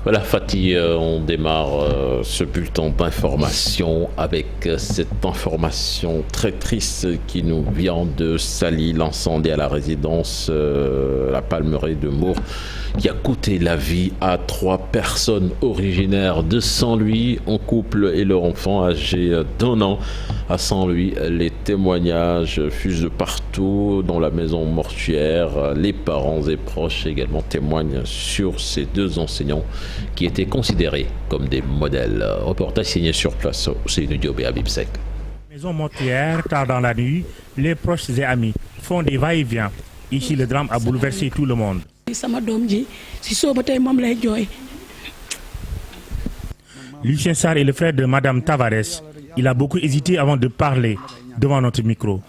Voilà, Fatih, on démarre ce bulletin d'information avec cette information très triste qui nous vient de Saly, l'incendie à la résidence La Palmeraie de Mour, qui a coûté la vie à 3 personnes originaires de Saint-Louis, un couple et leur enfant âgé d'1 an. À Saint-Louis, les témoignages fusent de partout dans la maison mortuaire. Les parents et proches également témoignent sur ces 2 enseignants qui étaient considérés comme des modèles. Reportage signé sur place, Ousseynou Diop et Habib Seck. Maison mortuaire, tard dans la nuit, les proches et amis font des va-et-vient. Ici, le drame a bouleversé tout le monde. Lucien Sarr est le frère de Madame Tavares. Il a beaucoup hésité avant de parler devant notre micro.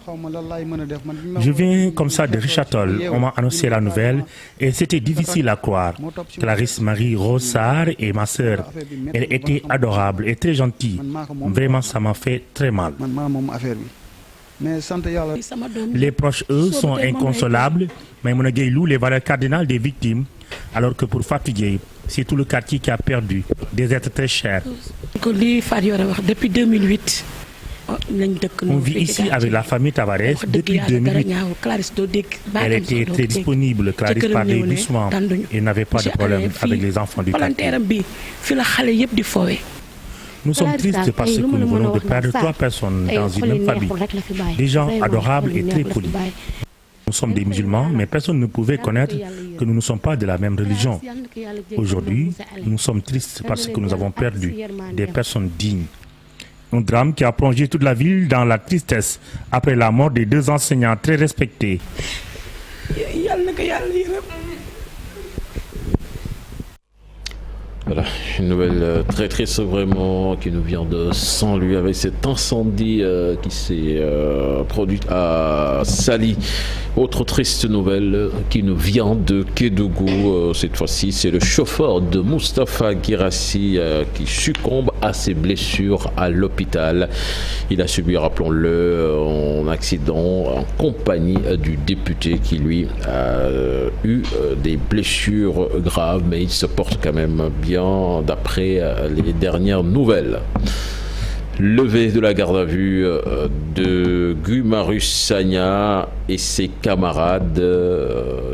Je viens comme ça de Richard-Toll. On m'a annoncé la nouvelle et c'était difficile à croire. Clarisse Marie-Rose Sarr est ma sœur. Elle était adorable et très gentille. Vraiment, ça m'a fait très mal. Les proches, eux, sont inconsolables, mais on a loue les valeurs cardinales des victimes, alors que pour Fatou Dieye, c'est tout le quartier qui a perdu des êtres très chers. Depuis 2008, on vit ici avec la famille Tavares depuis 2008. Elle était très disponible, Clarisse parlait doucement et n'avait pas de problème avec les enfants du quartier. Nous sommes tristes parce que nous venons de perdre 3 personnes dans une même famille. Des gens adorables et très polis. Nous sommes des musulmans, mais personne ne pouvait connaître que nous ne sommes pas de la même religion. Aujourd'hui, nous sommes tristes parce que nous avons perdu des personnes dignes. Un drame qui a plongé toute la ville dans la tristesse après la mort des 2 enseignants très respectés. Voilà, une nouvelle très triste vraiment qui nous vient de Saint-Louis avec cet incendie qui s'est produit à Saly. Autre triste nouvelle qui nous vient de Kédougou. Cette fois-ci, c'est le chauffeur de Moustapha Guirassi qui succombe à ses blessures à l'hôpital. Il a subi, rappelons-le, un accident en compagnie du député qui, lui, a eu des blessures graves, mais il se porte quand même bien d'après les dernières nouvelles. Levée de la garde à vue de Guimarus Sagna et ses camarades,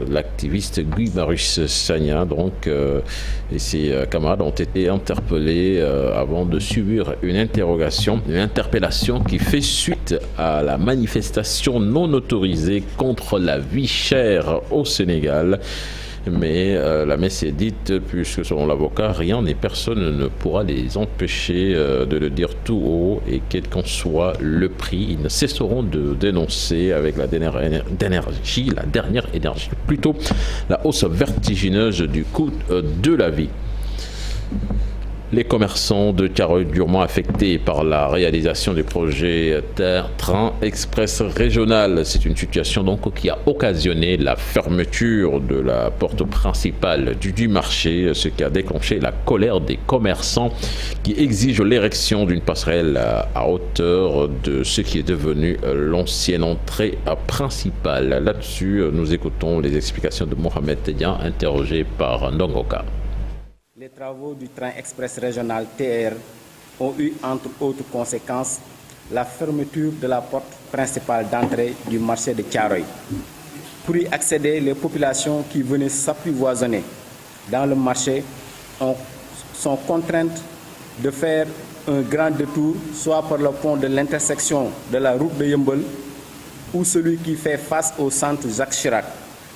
l'activiste Guimarus Sagna donc, et ses camarades ont été interpellés avant de subir une interpellation qui fait suite à la manifestation non autorisée contre la vie chère au Sénégal. Mais la messe est dite, puisque selon l'avocat, rien et personne ne pourra les empêcher de le dire tout haut, et quel qu'en soit le prix, ils ne cesseront de dénoncer avec la dernière énergie, plutôt la hausse vertigineuse du coût de la vie. Les commerçants de Thiaroye durement affectés par la réalisation du projet Train Express Régional. C'est une situation donc qui a occasionné la fermeture de la porte principale du marché, ce qui a déclenché la colère des commerçants qui exigent l'érection d'une passerelle à hauteur de ce qui est devenu l'ancienne entrée principale. Là-dessus, nous écoutons les explications de Mohamed Tedian, interrogé par Ndongoka. Les travaux du train express régional TR ont eu, entre autres conséquences, la fermeture de la porte principale d'entrée du marché de Thiaroye. Pour y accéder, les populations qui venaient s'apprivoisonner dans le marché sont contraintes de faire un grand détour, soit par le pont de l'intersection de la route de Yeumbeul ou celui qui fait face au centre Jacques Chirac.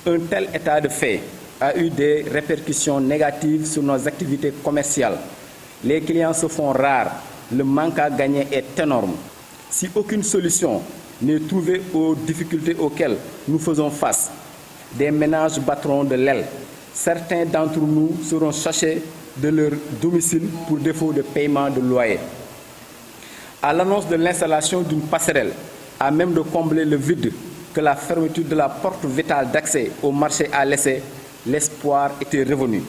Un tel état de fait a eu des répercussions négatives sur nos activités commerciales. Les clients se font rares, le manque à gagner est énorme. Si aucune solution n'est trouvée aux difficultés auxquelles nous faisons face, des ménages battront de l'aile. Certains d'entre nous seront chassés de leur domicile pour défaut de paiement de loyer. À l'annonce de l'installation d'une passerelle, à même de combler le vide que la fermeture de la porte vitale d'accès au marché a laissé, l'espoir était revenu.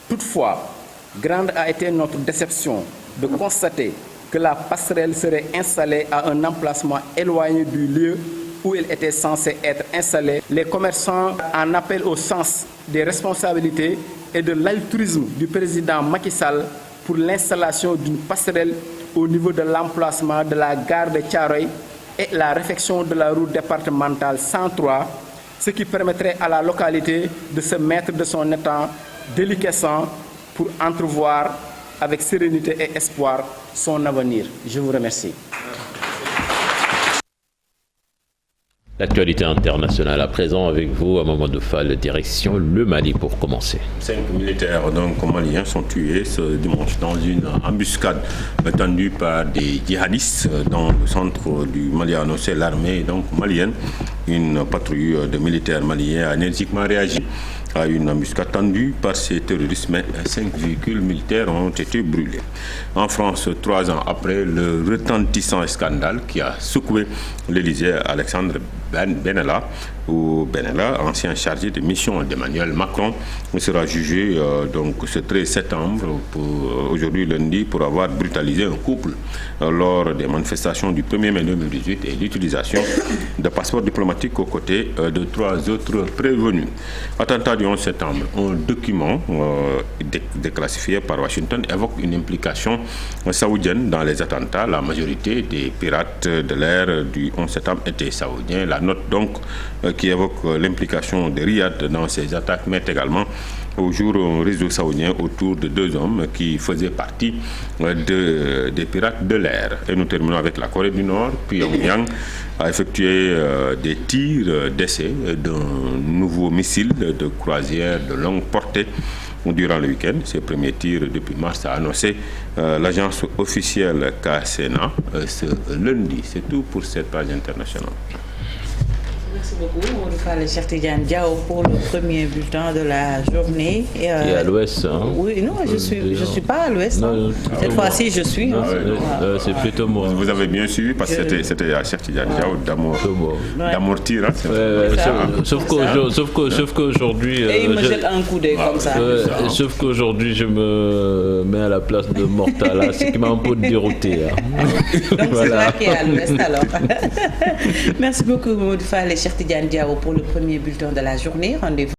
Toutefois, grande a été notre déception de constater que la passerelle serait installée à un emplacement éloigné du lieu où il était censé être installé. Les commerçants en appellent au sens des responsabilités et de l'altruisme du président Macky Sall pour l'installation d'une passerelle au niveau de l'emplacement de la gare de Thiaroye et la réfection de la route départementale 103, ce qui permettrait à la localité de se mettre de son état déliquescent pour entrevoir avec sérénité et espoir son avenir. Je vous remercie. L'actualité internationale à présent avec vous, à Mamadou Fall, direction le Mali pour commencer. 5 militaires donc maliens sont tués ce dimanche dans une embuscade tendue par des djihadistes dans le centre du Mali, a annoncé l'armée donc malienne. Une patrouille de militaires maliens a énergiquement réagi à une embuscade tendue par ces terroristes, mais 5 véhicules militaires ont été brûlés. En France, 3 ans après le retentissant scandale qui a secoué l'Élysée, Alexandre Benalla, ancien chargé de mission d'Emmanuel Macron, sera jugé donc ce 13 septembre, aujourd'hui lundi, pour avoir brutalisé un couple lors des manifestations du 1er mai 2018 et l'utilisation de passeports diplomatiques aux côtés de 3 autres prévenus. Attentat du 11 septembre, un document déclassifié par Washington évoque une implication saoudienne dans les attentats. La majorité des pirates de l'ère du 11 septembre étaient saoudiens. La note donc qui évoque l'implication de Riyad dans ces attaques met également au jour un réseau saoudien autour de 2 hommes qui faisaient partie des pirates de l'air. Et nous terminons avec la Corée du Nord. Pyongyang a effectué des tirs d'essai d'un nouveau missile de croisière de longue portée durant le week-end. Ses premiers tirs depuis mars, a annoncé l'agence officielle KCNA ce lundi. C'est tout pour cette page internationale. Merci beaucoup, Mamadou Fall Cheikh Tidiane Diao, pour le premier bulletin de la journée. Et à l'ouest, hein? Oui, non, je suis pas à l'ouest. Non, cette fois-ci, je suis. C'est plutôt moi. Vous avez bien suivi parce que c'était à Cheikh Tidiane Diao d'amortir. Sauf qu'aujourd'hui. Et il me jette un coup d'œil comme ça. Sauf qu'aujourd'hui, je me mets à la place de Mortala, ce qui m'a un peu dérouté. Donc voilà. C'est toi qui es à l'ouest alors. Merci beaucoup, Mamadou Fall Cheikh Tidiane Diao, pour le premier bulletin de la journée. Rendez-vous